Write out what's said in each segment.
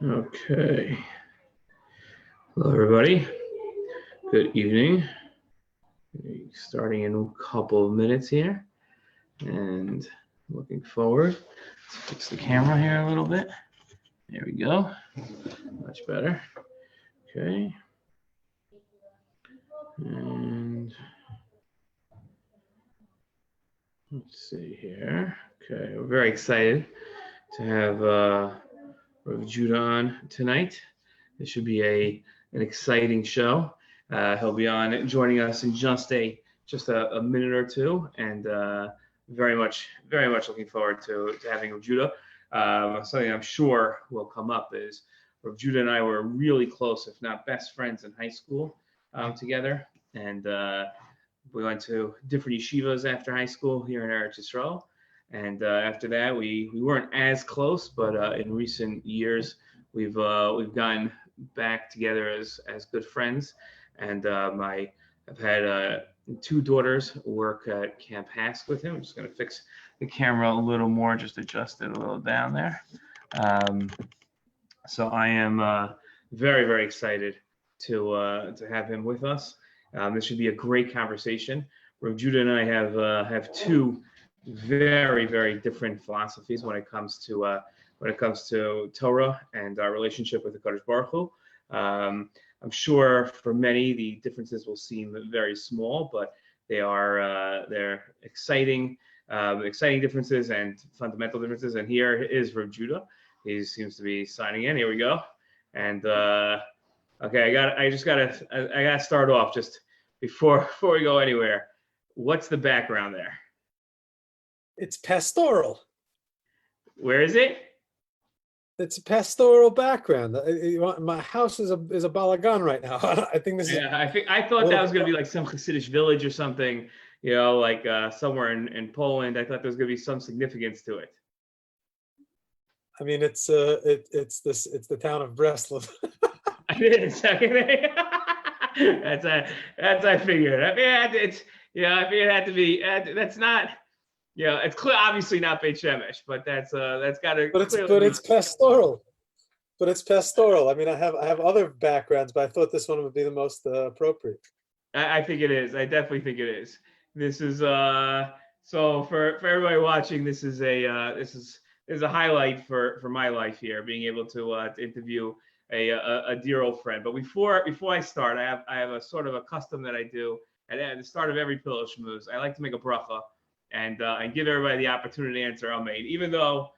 Okay. Hello, everybody. Good evening. Starting in a couple of minutes here, and looking forward. Let's fix the camera here a little bit. There we go. Much better. Okay. And let's see here. Okay, we're very excited to have Rav Judah on tonight. This should be an exciting show. He'll be on joining us in just a minute or two, and very much looking forward to having Rav Judah. Something I'm sure will come up is Rav Judah and I were really close, if not best friends, in high school together, and we went to different yeshivas after high school here in Eretz Yisrael. And after that, we weren't as close, but in recent years, we've gotten back together as good friends. And I've had two daughters work at Camp HASC with him. I'm just going to fix the camera a little more, just adjust it a little down there. So I am very, very excited to have him with us. This should be a great conversation. Rav Judah and I have two very, very different philosophies when it comes to Torah and our relationship with the Kadosh Baruch Hu. I'm sure for many the differences will seem very small, but they're exciting differences and fundamental differences. And here is Rav Judah. He seems to be signing in. Here we go. And okay, I gotta start off just before we go anywhere. What's the background there? It's pastoral. Where is it? It's a pastoral background. My house is a balagan right now. I think this is. Yeah, I thought that was going to be like some chassidic village or something, like somewhere in Poland. I thought there was going to be some significance to it. I mean, it's the town of Breslov. It is. That's I figured. I mean, it's I mean it had to be. That's not. Yeah, it's clear, obviously not Beit Shemesh, but that's got to. But it's pastoral. But it's pastoral. I mean, I have other backgrounds, but I thought this one would be the most appropriate. I think it is. I definitely think it is. This is so for everybody watching. This is a highlight for my life here, being able to interview a dear old friend. But before I start, I have a sort of a custom that I do at the start of every Pillow Schmooz. I like to make a bracha. And give everybody the opportunity to answer Amen. Even though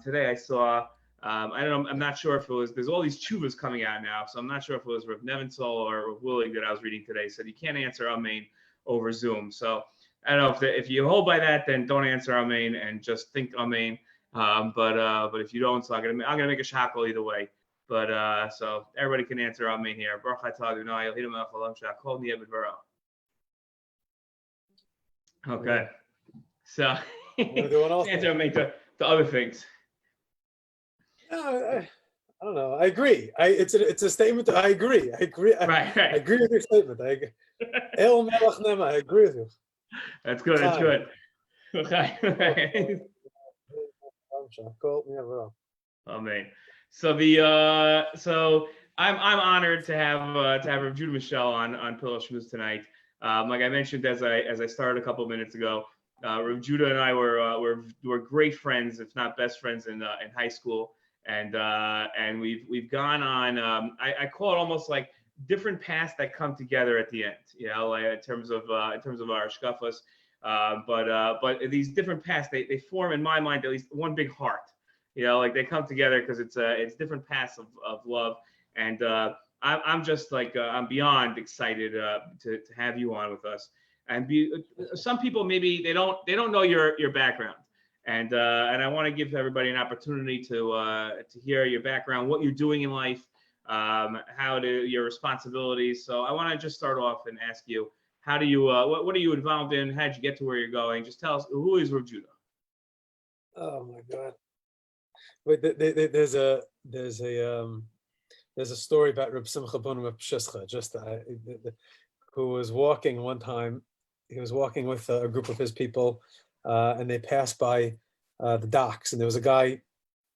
today I saw, I don't know, I'm not sure if it was, there's all these tshuvas coming out now, so I'm not sure if it was Rav Nevinsol or Rav Willig that I was reading today, said you can't answer Amen over Zoom. So I don't know if you hold by that, then don't answer Amen and just think Amen. But if you don't, so I'm gonna make a shackle either way. But so everybody can answer Amen here. Okay. So answer make the other things. I don't know. I agree. It's a statement. I agree. Right. I agree with your statement. I agree with you. That's good. That's good. Okay. Amen. So I'm honored to have Rav Judah Mischel on Pillow Schmooz tonight. Like I mentioned as I started a couple of minutes ago. Rav Judah and I were great friends, if not best friends, in high school, and we've gone on. I call it almost like different paths that come together at the end. Like in terms of our shkafas, but these different paths they form in my mind at least one big heart. Like they come together because it's different paths of love, and I'm just like I'm beyond excited to have you on with us. And some people maybe they don't know your background, and I want to give everybody an opportunity to hear your background, what you're doing in life, your responsibilities. So I want to just start off and ask you, how do you what are you involved in? How did you get to where you're going? Just tell us, who is Rav Judah? Oh my God! Wait, there's a story about Reb Simcha ben Reb Shescha, who was walking one time. He was walking with a group of his people, and they passed by the docks, and there was a guy,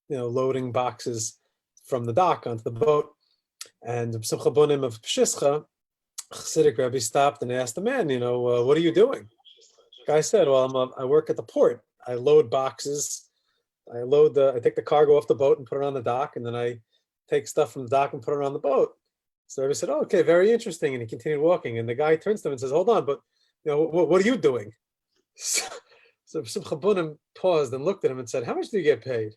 loading boxes from the dock onto the boat. And the Simcha Bunim of Pshischa, chassidic Rebbe, stopped and asked the man, what are you doing? The guy said, well, I work at the port. I load boxes. I take the cargo off the boat and put it on the dock, and then I take stuff from the dock and put it on the boat. So Rebbe said, oh, okay, very interesting. And he continued walking. And the guy turns to him and says, hold on, but what are you doing? So Simcha Bunim paused and looked at him and said, how much do you get paid?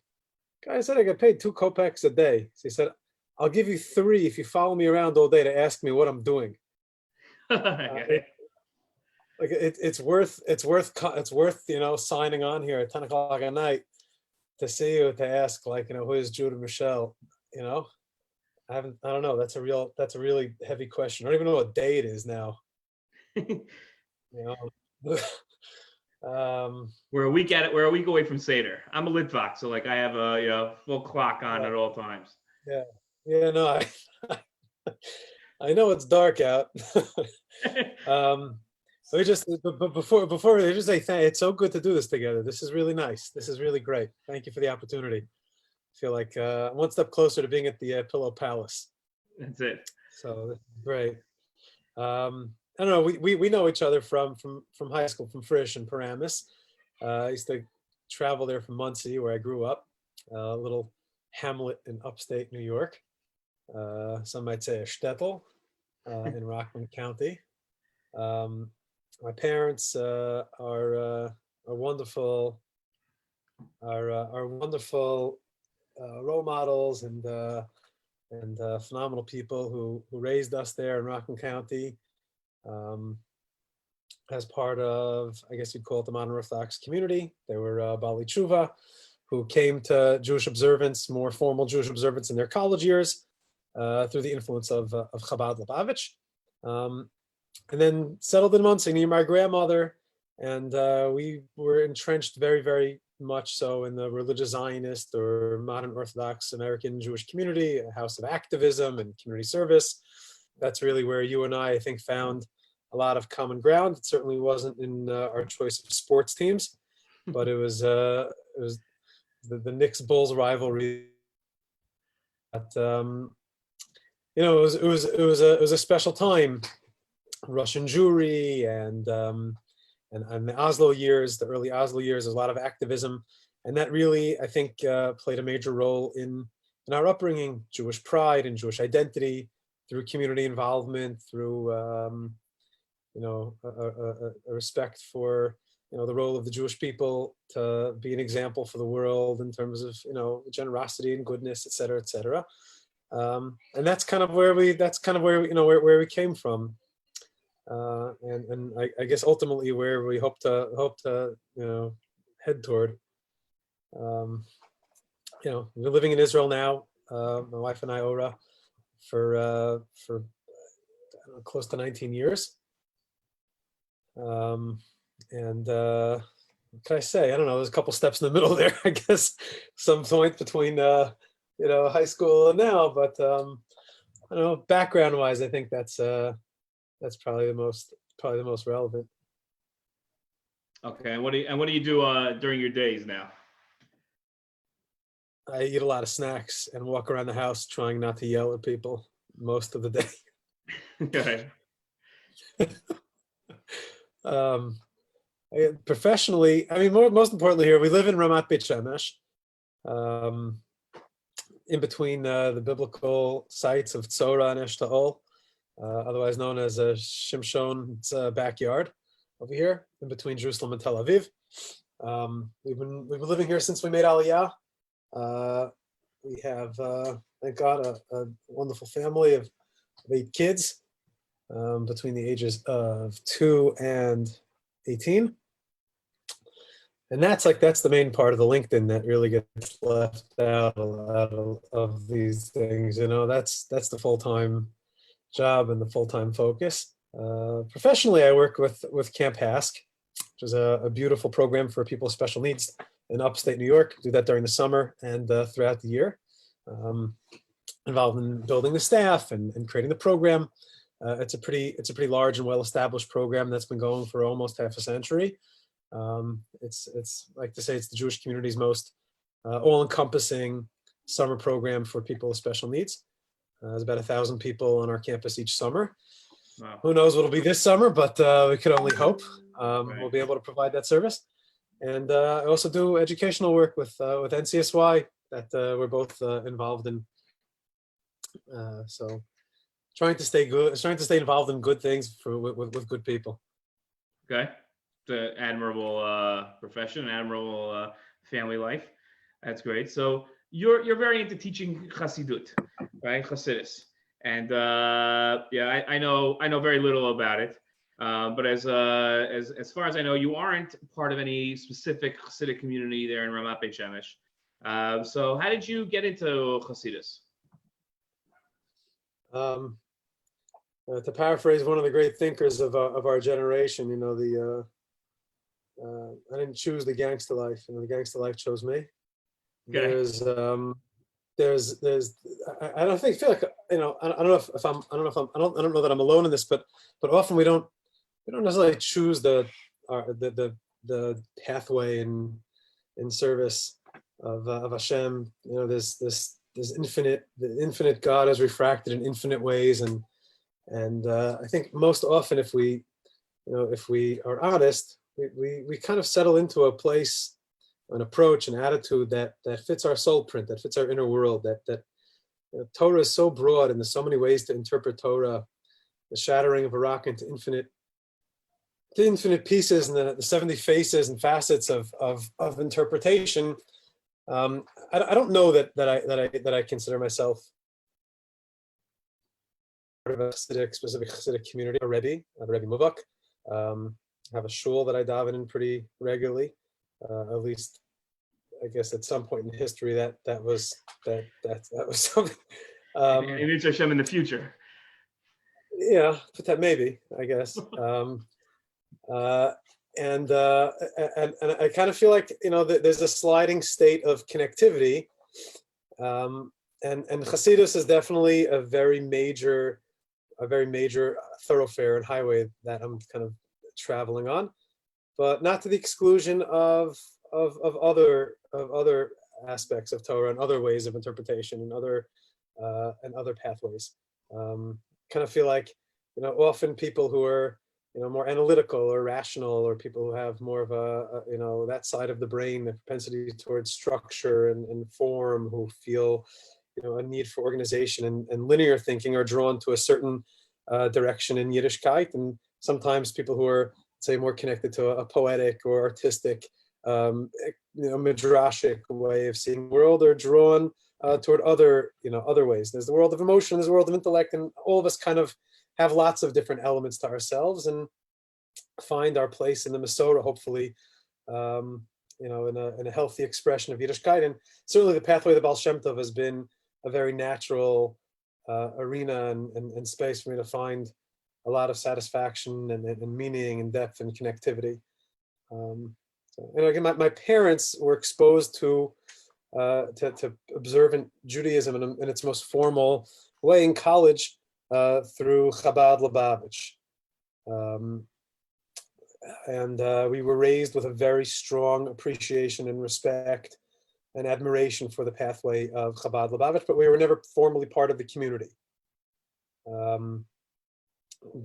The guy said, I get paid 2 kopecks a day. So he said, I'll give you 3 if you follow me around all day to ask me what I'm doing. It's worth signing on here at 10 o'clock at night to see you, to ask, who is Judah Mischel? I don't know. That's a really heavy question. I don't even know what day it is now. We're a week away from Seder. I'm a Litvak, so I have a full clock on at all times. Yeah, no, I know it's dark out. So before they just say it's so good to do this together. This is really nice. This is really great. Thank you for the opportunity. I feel like one step closer to being at the Pillow Palace. That's it. So this is great. I don't know. We know each other from high school, from Frisch and Paramus. I used to travel there from Muncie, where I grew up, a little hamlet in upstate New York. Some might say a shtetl in Rockland County. My parents are wonderful, role models and phenomenal people who raised us there in Rockland County. As part of, I guess you'd call it, the modern Orthodox community. They were Bali Tshuva, who came to Jewish observance, more formal Jewish observance in their college years, through the influence of Chabad Lubavitch. And then settled in Muncie near my grandmother. And we were entrenched very, very much so in the religious Zionist or modern Orthodox American Jewish community, a house of activism and community service. That's really where you and I think, found a lot of common ground. It certainly wasn't in our choice of sports teams, but it was the Knicks Bulls rivalry. But it was a special time. Russian Jewry and the Oslo years, the early Oslo years, there's a lot of activism, and that really, I think, played a major role in our upbringing, Jewish pride and Jewish identity, through community involvement, through a respect for the role of the Jewish people to be an example for the world in terms of generosity and goodness, et cetera, et cetera. And that's kind of where we came from. And I guess ultimately where we hope to head toward. We're living in Israel now. My wife and I, Ora, for close to 19 years. And what can I say? I don't know. There's a couple steps in the middle there. I guess some point between high school and now. But I don't know. Background-wise, I think that's probably the most relevant. Okay, and what do you do during your days now? I eat a lot of snacks and walk around the house trying not to yell at people most of the day. Okay. Professionally, I mean, most importantly here, we live in Ramat Beit Shemesh, in between the biblical sites of Tzora and Eshtaol, otherwise known as Shimshon's backyard over here, in between Jerusalem and Tel Aviv. We've been living here since we made Aliyah. We have, thank God, a wonderful family of 8 kids, between the ages of 2 and 18. And that's the main part of the LinkedIn that really gets left out a lot of these things. That's the full-time job and the full-time focus. Professionally, I work with Camp HASC, which is a beautiful program for people with special needs in upstate New York. Do that during the summer and throughout the year. Involved in building the staff and creating the program. It's a pretty large and well-established program that's been going for almost half a century. It's like to say it's the Jewish community's most all-encompassing summer program for people with special needs. There's about 1,000 people on our campus each summer. Wow. Who knows what'll be this summer, but we could only hope Right. we'll be able to provide that service. And I also do educational work with NCSY that we're both involved in. So trying to stay involved in good things with good people. Okay. It's an admirable profession, admirable family life. That's great. So you're very into teaching chassidut, right? Chassidus. And yeah, I know very little about it. But as far as I know, you aren't part of any specific chassidic community there in Ramat Beit Shemesh. So how did you get into chassidus? To paraphrase one of the great thinkers of our generation, you know, I didn't choose the gangster life, you know, the gangster life chose me. Okay. I don't feel like, you know, I don't know that I'm alone in this, but often we don't necessarily choose the pathway in service of Hashem. You know, there's the infinite God is refracted in infinite ways, and I think most often if we are honest, we kind of settle into a place, an approach, an attitude that fits our soul print, that fits our inner world. That you know, Torah is so broad, and there's so many ways to interpret Torah. The shattering of a rock into infinite pieces, and the 70 faces and facets of interpretation. I don't know that I consider myself part of a specific Chassidic community already. I'm a Rebbe Muvak. I have a shul that I daven in pretty regularly. At least, I guess at some point in history that was something. And it's Hashem in the future. Yeah, but that maybe, I guess. And I kind of feel like, you know, there's a sliding state of connectivity, and Chassidus is definitely a very major thoroughfare and highway that I'm kind of traveling on, but not to the exclusion of other aspects of Torah and other ways of interpretation and other pathways. Kind of feel like, you know, often people who are, you know, more analytical or rational, or people who have more of a you know, that side of the brain, the propensity towards structure and form, who feel, you know, a need for organization and linear thinking, are drawn to a certain direction in Yiddishkeit. And sometimes people who are, say, more connected to a poetic or artistic, you know, midrashic way of seeing the world, are drawn toward other ways. There's the world of emotion, there's the world of intellect, and all of us kind of have lots of different elements to ourselves and find our place in the Masorah, hopefully, you know, in a healthy expression of Yiddishkeit. And certainly the pathway of the Baal Shem Tov has been a very natural arena and space for me to find a lot of satisfaction and meaning and depth and connectivity. So, and again, my parents were exposed to observant Judaism in its most formal way in college through Chabad Lubavitch. And we were raised with a very strong appreciation and respect and admiration for the pathway of Chabad Lubavitch, but we were never formally part of the community.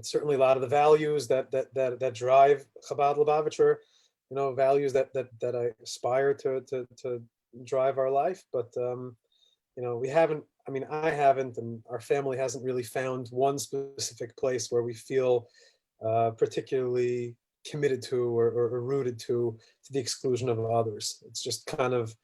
Certainly a lot of the values that drive Chabad Lubavitch are, you know, values that I aspire to drive our life, but you know, I haven't, and our family hasn't really found one specific place where we feel particularly committed to or rooted to the exclusion of others. It's just kind of,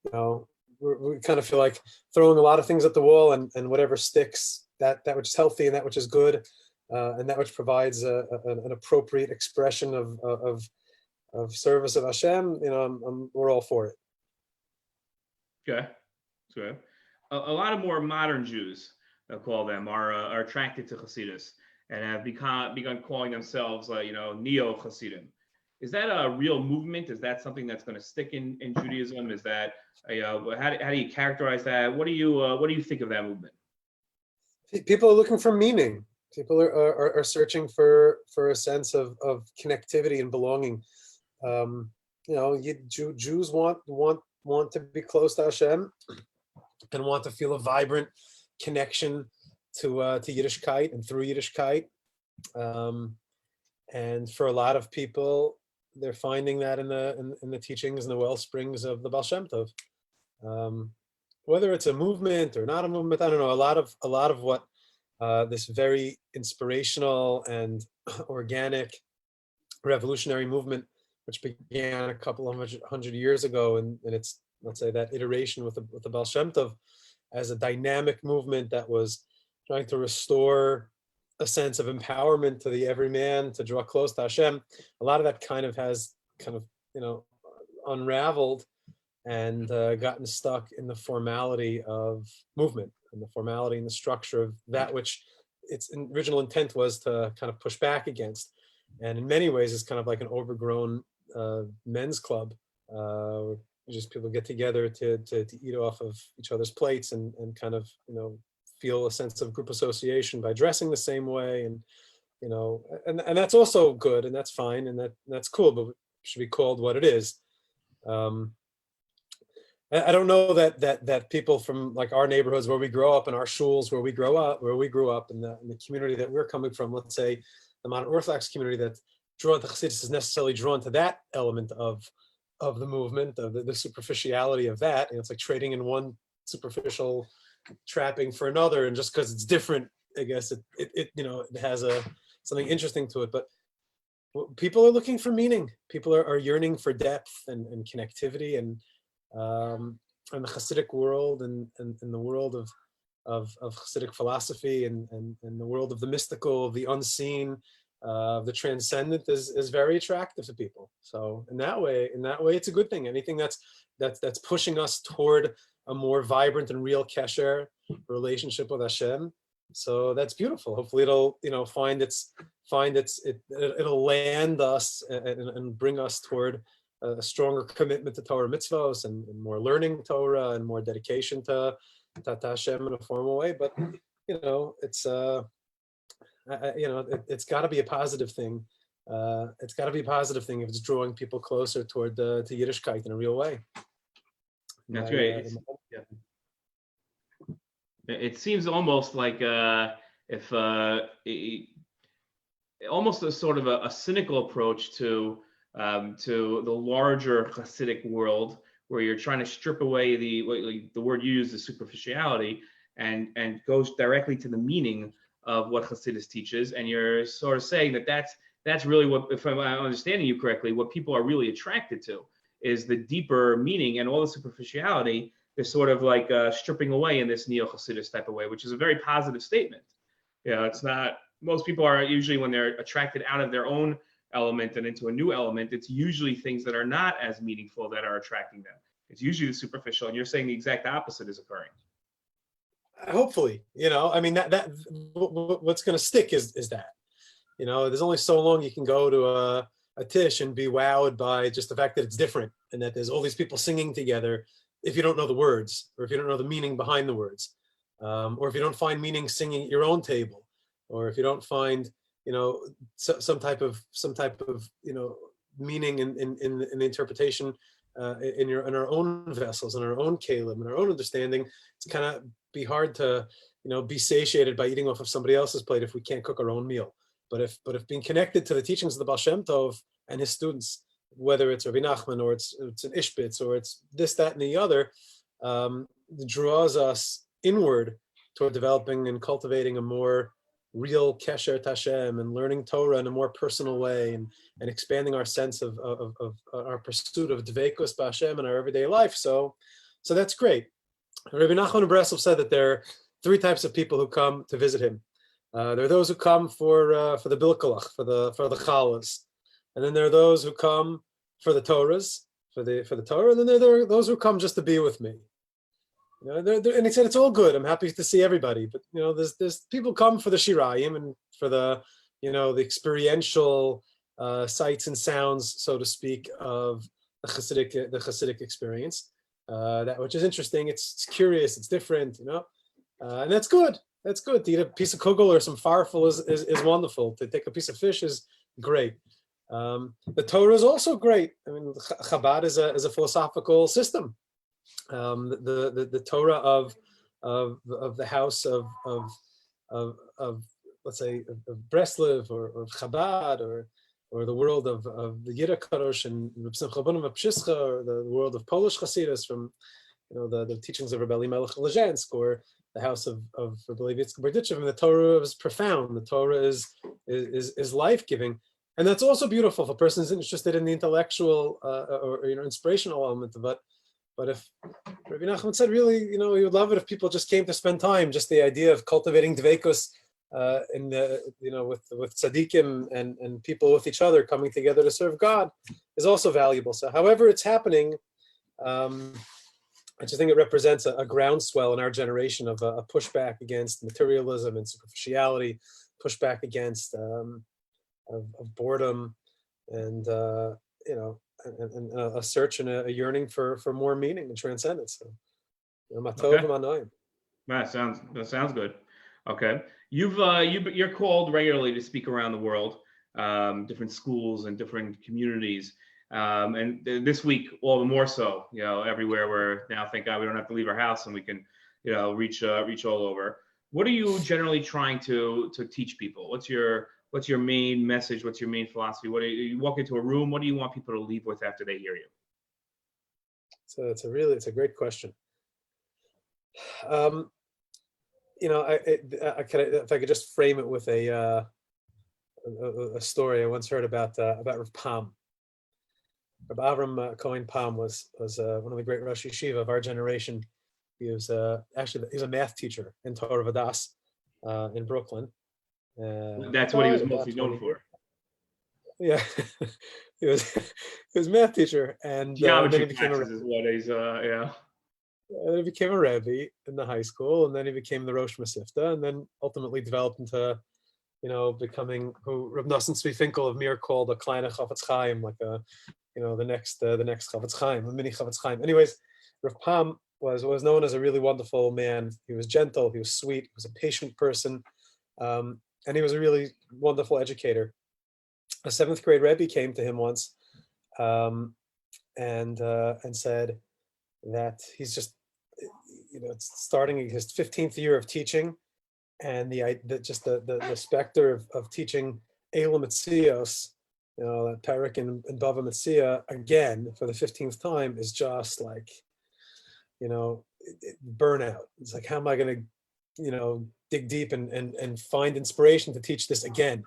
you know, we kind of feel like throwing a lot of things at the wall, and whatever sticks, that which is healthy and that which is good, and that which provides an appropriate expression of service of Hashem, you know, we're all for it. Okay. So a lot of more modern Jews, I'll call them, are attracted to Chassidus and have begun calling themselves, you know, neo-chassidim. Is that a real movement? Is that something that's going to stick in Judaism? Is that, how do you characterize that? What do you think of that movement? People are looking for meaning. People are searching for a sense of connectivity and belonging. You know, Jews want to be close to Hashem, and want to feel a vibrant connection to Yiddishkeit and through Yiddishkeit. And for a lot of people, they're finding that in the teachings and the well springs of the Baal Shem Tov. Whether it's a movement or not a movement, I don't know. A lot of what this very inspirational and organic revolutionary movement, which began a couple of hundred years ago, and it's, let's say, that iteration with the Baal Shem Tov as a dynamic movement that was trying to restore a sense of empowerment to the everyman to draw close to Hashem. A lot of that has unraveled and gotten stuck in the formality of movement and the formality and the structure of that which its original intent was to kind of push back against. And in many ways, it's kind of like an overgrown men's club. Just people get together to eat off of each other's plates and kind of, feel a sense of group association by dressing the same way. And, and that's also good and that's fine and that's cool, but it should be called what it is. I don't know that people from like our neighborhoods where we grow up and our shuls where we grew up in the community that we're coming from, let's say the modern Orthodox community that's drawn to chassidius is necessarily drawn to that element of the movement, of the superficiality of that. It's like trading in one superficial trapping for another, and just because it's different, I guess it has something interesting to it. But people are looking for meaning. People are yearning for depth and connectivity, and the Chassidic world and the world of Chassidic philosophy and the world of the mystical, of the unseen, the transcendent is very attractive to people. So in that way, it's a good thing. Anything that's pushing us toward a more vibrant and real kesher relationship with Hashem. So that's beautiful. Hopefully it'll it'll land us and bring us toward a stronger commitment to Torah mitzvos and more learning Torah and more dedication to Hashem in a formal way. But it's it's got to be a positive thing. It's got to be a positive thing if it's drawing people closer toward to Yiddishkeit in a real way. That's great. It seems almost like almost a sort of a cynical approach to the larger Hasidic world, where you're trying to strip away the word you use, the superficiality, and goes directly to the meaning of what Hasidus teaches, and you're sort of saying that's really what, if I'm understanding you correctly, what people are really attracted to is the deeper meaning, and all the superficiality is sort of like stripping away in this neo-chassidus type of way, which is a very positive statement. It's not, most people are usually, when they're attracted out of their own element and into a new element, it's usually things that are not as meaningful that are attracting them. It's usually the superficial, and you're saying the exact opposite is occurring. Hopefully, that what's going to stick is that, there's only so long you can go to a tish and be wowed by just the fact that it's different and that there's all these people singing together if you don't know the words, or if you don't know the meaning behind the words, or if you don't find meaning singing at your own table, or if you don't find some type of meaning in the interpretation in our own vessels, in our own kalim, in our own understanding. It's kind of be hard to be satiated by eating off of somebody else's plate if we can't cook our own meal. But if being connected to the teachings of the Baal Shem Tov and his students, whether it's Rabbi Nachman or it's an Ishbitz or it's this, that, and the other, draws us inward toward developing and cultivating a more real kesher Hashem and learning Torah in a more personal way and expanding our sense of our pursuit of dveikus b'Hashem in our everyday life. So that's great. Rabbi Nachman of Breslov said that there are three types of people who come to visit him. There are those who come for the bilkalach, for the chalas, and then there are those who come for the Torahs, for the Torah, and then there are those who come just to be with me. And he said it's all good. I'm happy to see everybody, but there's people come for the shirayim and for the the experiential sights and sounds, so to speak, of the Chassidic experience. That which is interesting. It's curious. It's different. And that's good. That's good. To eat a piece of kugel or some farfel is wonderful. To take a piece of fish is great. The Torah is also great. I mean, Chabad is a philosophical system. the Torah of the house of let's say of Breslev or Chabad or the world of the Yiddish Kadosh and Reb Simcha ben Pshischa, or the world of Polish chassiditas from the teachings of Rebbe Elimelech Lezhensk, or the house of Rebbe Levi Yitzchak Berditchev. And the Torah is profound. The Torah is life-giving, and that's also beautiful if a person is interested in the intellectual or inspirational element. But if Rabbi Nachman said, really, he would love it if people just came to spend time. Just the idea of cultivating dveikus in the with tzaddikim and people with each other coming together to serve God is also valuable. So, however it's happening, I just think it represents a groundswell in our generation of a pushback against materialism and superficiality, pushback against of boredom, and and a search and a yearning for more meaning and transcendence. So, Okay. That sounds good. Okay, you're called regularly to speak around the world, different schools and different communities, and this week all the more so. Everywhere we're now, thank God, we don't have to leave our house and we can, reach all over. What are you generally trying to teach people? What's your main message? What's your main philosophy? You walk into a room, what do you want people to leave with after they hear you? So it's a great question. If I could just frame it with a story I once heard about Rav Pam. Rav Avram Cohen Pam was one of the great Rosh Yeshiva of our generation. He was he's a math teacher in Torah Vadas in Brooklyn. That's what he was mostly known for. Yeah, he was a math teacher, and geometry classes is what he's yeah. And then he became a Rebbe in the high school, and then he became the Rosh Masifta, and then ultimately developed into, becoming who Reb Nosson Tzvi Finkel of Mir called a Kleine Chavetz Chaim, like the next Chavetz Chaim, a mini Chavetz Chaim. Anyways, Rav Pam was known as a really wonderful man. He was gentle, he was sweet, he was a patient person, and he was a really wonderful educator. A seventh grade Rebbe came to him once, and said that he's just, starting his 15th year of teaching, and the specter of teaching Elam Metzios, that Perik and Bava Metzia again for the 15th time is just like, burnout. It's like, how am I going to, dig deep and find inspiration to teach this again?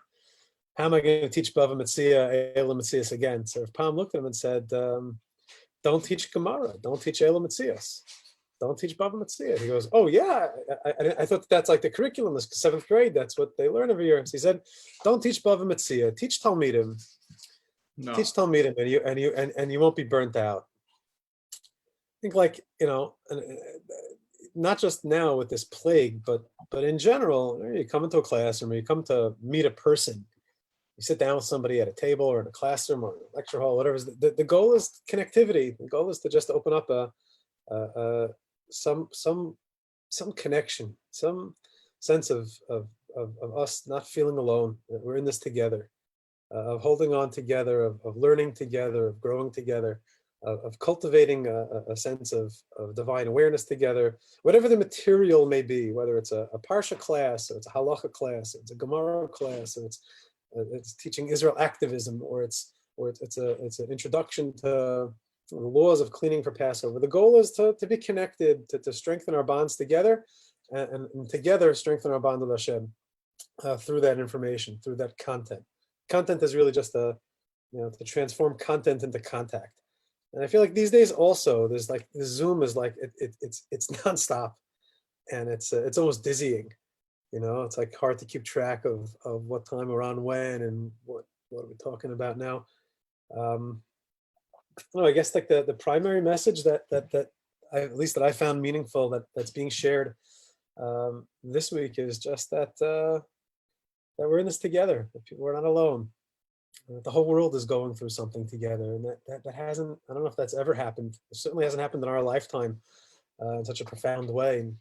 How am I going to teach Bava Metzia, Elam Metzios again? So if Pam looked at him and said, don't teach Gemara, don't teach Elam Metzios, don't teach Bava Metzia. He goes, oh yeah, I thought that's like the curriculum, is 7th grade, that's what they learn every year. So he said, don't teach Bava Metzia, teach Talmidim. No. Teach Talmidim, and you won't be burnt out. I think, not just now with this plague, but in general, you come into a classroom or you come to meet a person, you sit down with somebody at a table or in a classroom or a lecture hall, whatever. The goal is connectivity. The goal is to just open up some connection, some sense of us not feeling alone, that we're in this together, of holding on together, of learning together, of growing together, of cultivating a sense of divine awareness together, whatever the material may be, whether it's a Parsha class, or it's a Halacha class, or it's a Gemara class, or it's teaching Israel activism, or it's an introduction to the laws of cleaning for Passover. The goal is to be connected, to strengthen our bonds together, and together strengthen our bond with Hashem through that information, through that content. Content is really just to transform content into contact. And I feel like these days also, there's like the Zoom is like it's nonstop, and it's almost dizzying. It's like hard to keep track of what time we're on when, and what are we talking about now. I guess like the primary message that I found meaningful that's being shared this week is just that we're in this together. That we're not alone. The whole world is going through something together, and that hasn't, I don't know if that's ever happened. It certainly hasn't happened in our lifetime in such a profound way. And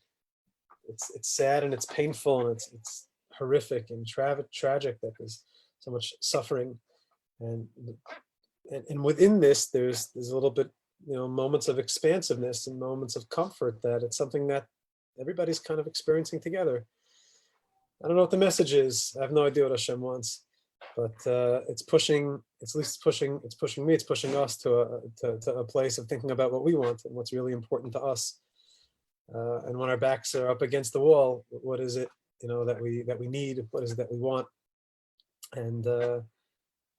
it's sad and it's painful and it's horrific and tragic that there's so much suffering, and within this there's a little bit moments of expansiveness and moments of comfort, that it's something that everybody's kind of experiencing together. I don't know what the message is. I have no idea what Hashem wants, but it's pushing me, it's pushing us to a place of thinking about what we want and what's really important to us. And when our backs are up against the wall, what is it, that we need? What is it that we want? And I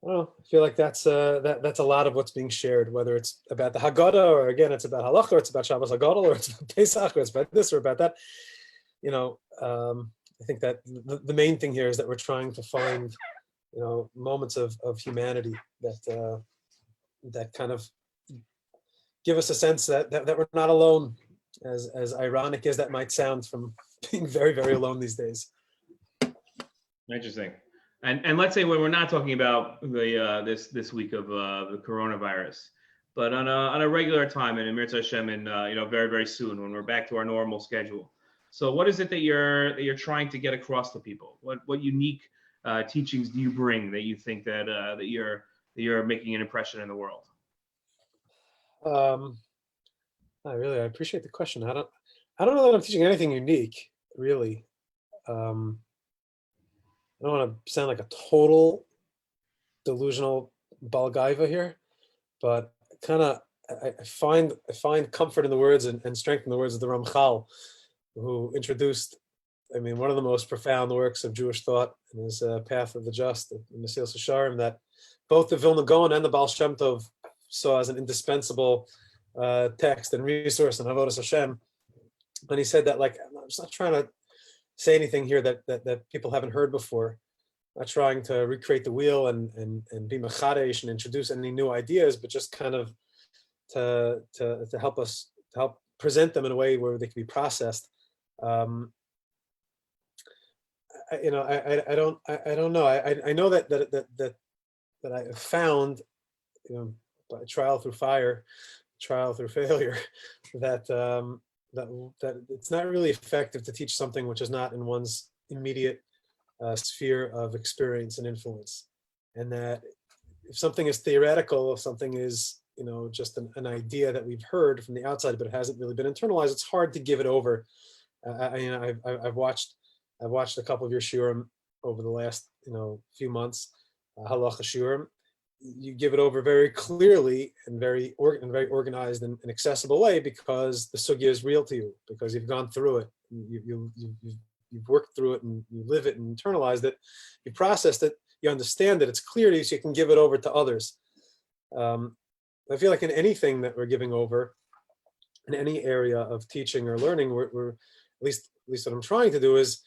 don't know. I feel like that's a lot of what's being shared, whether it's about the Haggadah, or again, it's about Halacha, or it's about Shabbos Hagadol, or it's about Pesach, or it's about this or about that. I think that the main thing here is that we're trying to find, moments of humanity that kind of give us a sense that we're not alone, as ironic as that might sound from being very, very alone these days. Interesting. And let's say when we're not talking about the this week of the coronavirus, but on a regular time, and in Mirza Hashem, and very, very soon, when we're back to our normal schedule. So what is it that you're trying to get across to people? What unique teachings do you bring that you think that you're making an impression in the world? I appreciate the question. I don't know that I'm teaching anything unique, really. I don't want to sound like a total delusional balgaiva here, but I find comfort in the words and strength in the words of the Ramchal, who introduced, one of the most profound works of Jewish thought in his Path of the Just, the Mesilas Yesharim, that both the Vilna Gaon and the Baal Shem Tov saw as an indispensable text and resource in Avodas Hashem. And he said that, I'm just not trying to say anything here that people haven't heard before. I'm not trying to recreate the wheel and be mechadesh and introduce any new ideas, but just kind of to help present them in a way where they can be processed. I don't know. I know that I have found, by trial through fire, trial through failure, that it's not really effective to teach something which is not in one's immediate sphere of experience and influence, and that if something is theoretical, if something is just an idea that we've heard from the outside but it hasn't really been internalized, it's hard to give it over. I've watched a couple of your shiurim over the last few months, halacha shiurim. You give it over very clearly and very organized and accessible way, because the sugya is real to you, because you've gone through it, you've worked through it, and you live it and internalized it, you processed it, you understand it, it's clear to you, so you can give it over to others. I feel like in anything that we're giving over, in any area of teaching or learning, we're at least what I'm trying to do is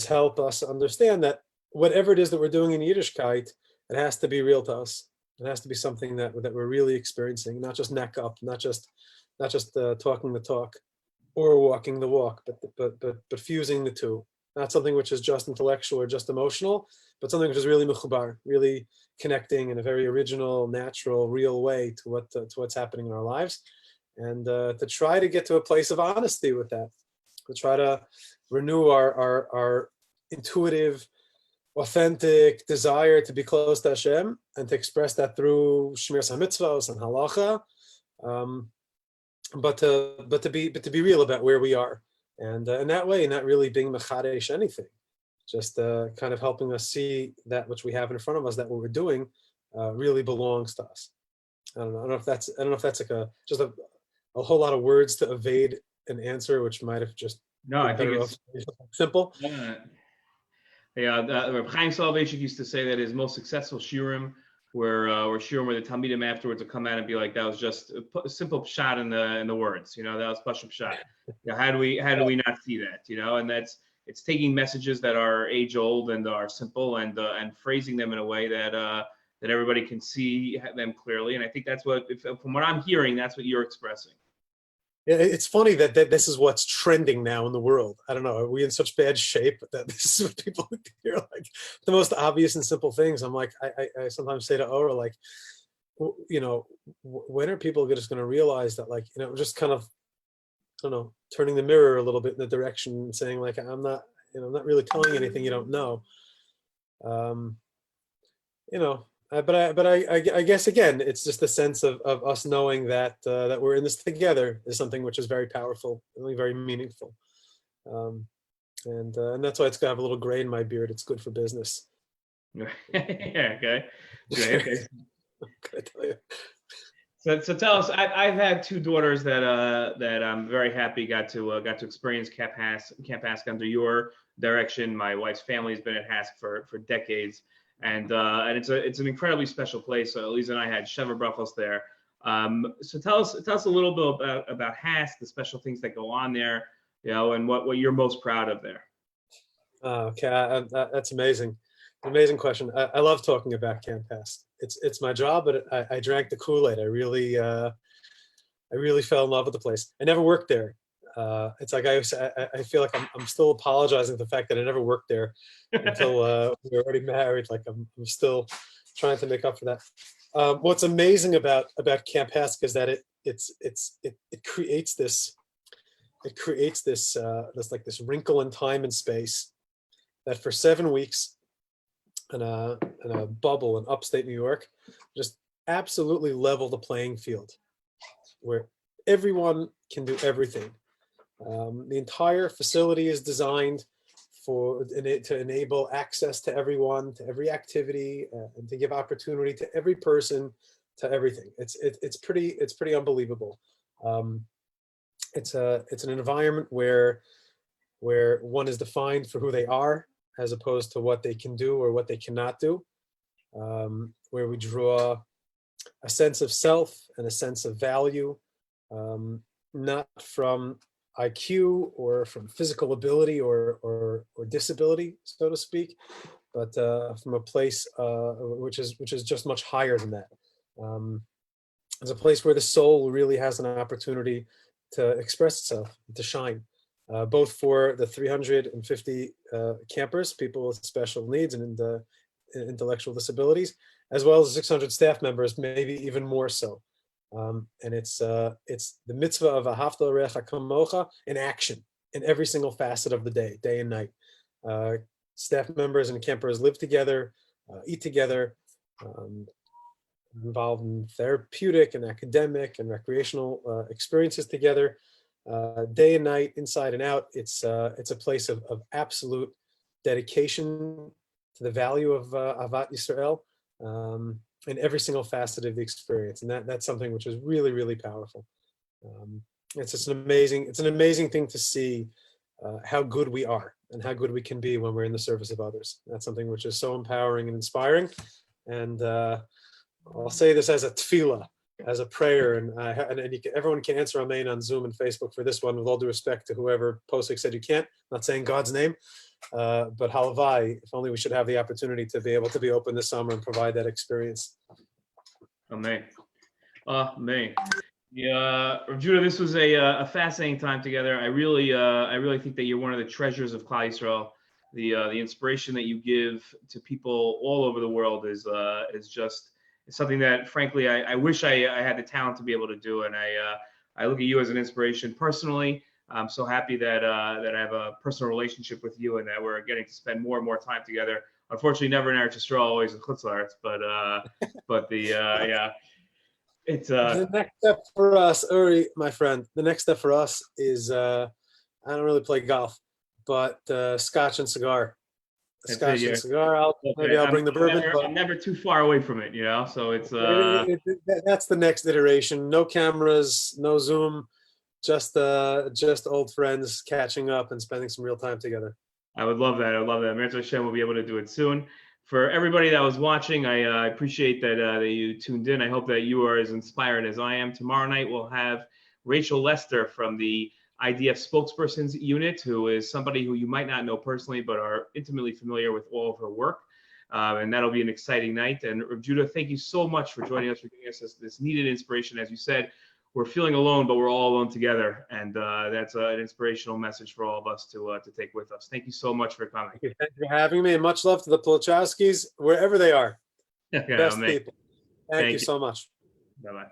help us understand that whatever it is that we're doing in Yiddishkeit, it has to be real to us. It has to be something that we're really experiencing, not just neck up, not just talking the talk or walking the walk, but fusing the two. Not something which is just intellectual or just emotional, but something which is really mechubar, really connecting in a very original, natural, real way to what's happening in our lives, and to try to get to a place of honesty with that, to try to renew our intuitive, authentic desire to be close to Hashem, and to express that through Shmiras HaMitzvos and Halacha, but to be real about where we are, and in that way, not really being mechadesh anything, just kind of helping us see that which we have in front of us, that what we're doing really belongs to us. I don't know if that's like just a whole lot of words to evade an answer, which might have just I think it's simple. Reb Chaim Soloveitchik used to say that his most successful shiurim were shiurim where the Talmidim afterwards would come out and be like, that was just a simple pshat in the words, that was pashut pshat. How do we not see that, and it's taking messages that are age old and are simple and phrasing them in a way that everybody can see them clearly. And I think that's from what I'm hearing, that's what you're expressing. Yeah, it's funny that this is what's trending now in the world. I don't know. Are we in such bad shape that this is what people hear, like the most obvious and simple things? I'm like, I sometimes say to Ora, like, when are people just going to realize that, like, just kind of, I don't know, turning the mirror a little bit in the direction and saying, like, I'm not really telling you anything you don't know. I guess again, it's just the sense of us knowing that that we're in this together is something which is very powerful, really very meaningful, and that's why it's gonna have a little gray in my beard. It's good for business. Yeah. Okay. Great. Okay. Good, I tell you. So tell us, I've had two daughters that I'm very happy got to experience Camp HASC under your direction. My wife's family has been at HASC for decades, and it's an incredibly special place. So Elisa and I had Shever Bruchos there. So tell us a little bit about HASC, the special things that go on there, and what you're most proud of there. Okay, that's amazing. Amazing question. I love talking about Camp HASC. It's my job, but I drank the Kool-Aid. I really fell in love with the place. I never worked there. It's like I feel like I'm still apologizing for the fact that I never worked there until we were already married. Like I'm still trying to make up for that. What's amazing about Camp HASC is that it creates this like this wrinkle in time and space that for 7 weeks in a bubble in upstate New York just absolutely level the playing field where everyone can do everything. The entire facility is designed to enable access to everyone, to every activity, and to give opportunity to every person, to everything. It's pretty unbelievable. It's an environment where one is defined for who they are as opposed to what they can do or what they cannot do, where we draw a sense of self and a sense of value, not from IQ or from physical ability or disability, so to speak, but from a place which is just much higher than that. It's a place where the soul really has an opportunity to express itself, to shine, both for the 350 campers, people with special needs and intellectual disabilities, as well as 600 staff members, maybe even more so. And it's the mitzvah of Ahavta L'Recha Kamocha in action in every single facet of the day and night. Staff members and campers live together, eat together, involved in therapeutic and academic and recreational experiences together, day and night, inside and out. It's a place of absolute dedication to the value of Avat Yisrael. In every single facet of the experience, and that's something which is really, really powerful. It's just an amazing thing to see how good we are and how good we can be when we're in the service of others. That's something which is so empowering and inspiring. And I'll say this as a tefillah, as a prayer, and everyone can answer amen on Zoom and Facebook for this one, with all due respect to whoever Posek said you can't. I'm not saying God's name. But halavai, if only we should have the opportunity to be able to be open this summer and provide that experience. Amen. Amen. Yeah, Rav Judah, this was a fascinating time together. I really think that you're one of the treasures of Klal Yisrael. The inspiration that you give to people all over the world is just something that, frankly, I wish I had the talent to be able to do. And I look at you as an inspiration personally. I'm so happy that I have a personal relationship with you and that we're getting to spend more and more time together. Unfortunately, never in Eretz Yisrael, always in Chutz La'aretz, but it's the next step for us, Uri, my friend. The next step for us is I don't really play golf, but scotch and cigar. Scotch and cigar. Maybe I'll bring the bourbon. I'm never too far away from it, So it's that's the next iteration. No cameras, no Zoom. Just old friends catching up and spending some real time together. I would love that. Mirza Hashem will be able to do it soon. For everybody that was watching, I appreciate that you tuned in. I hope that you are as inspired as I am. Tomorrow night we'll have Rachel Lester from the IDF spokespersons unit, who is somebody who you might not know personally, but are intimately familiar with all of her work. And that'll be an exciting night. And Rav Judah, thank you so much for joining us, for giving us this needed inspiration. As you said, we're feeling alone, but we're all alone together. And that's an inspirational message for all of us to take with us. Thank you so much for coming. Thank you for having me, and much love to the Polachowskis, wherever they are. Okay, Best people. Thank you so much. Bye-bye.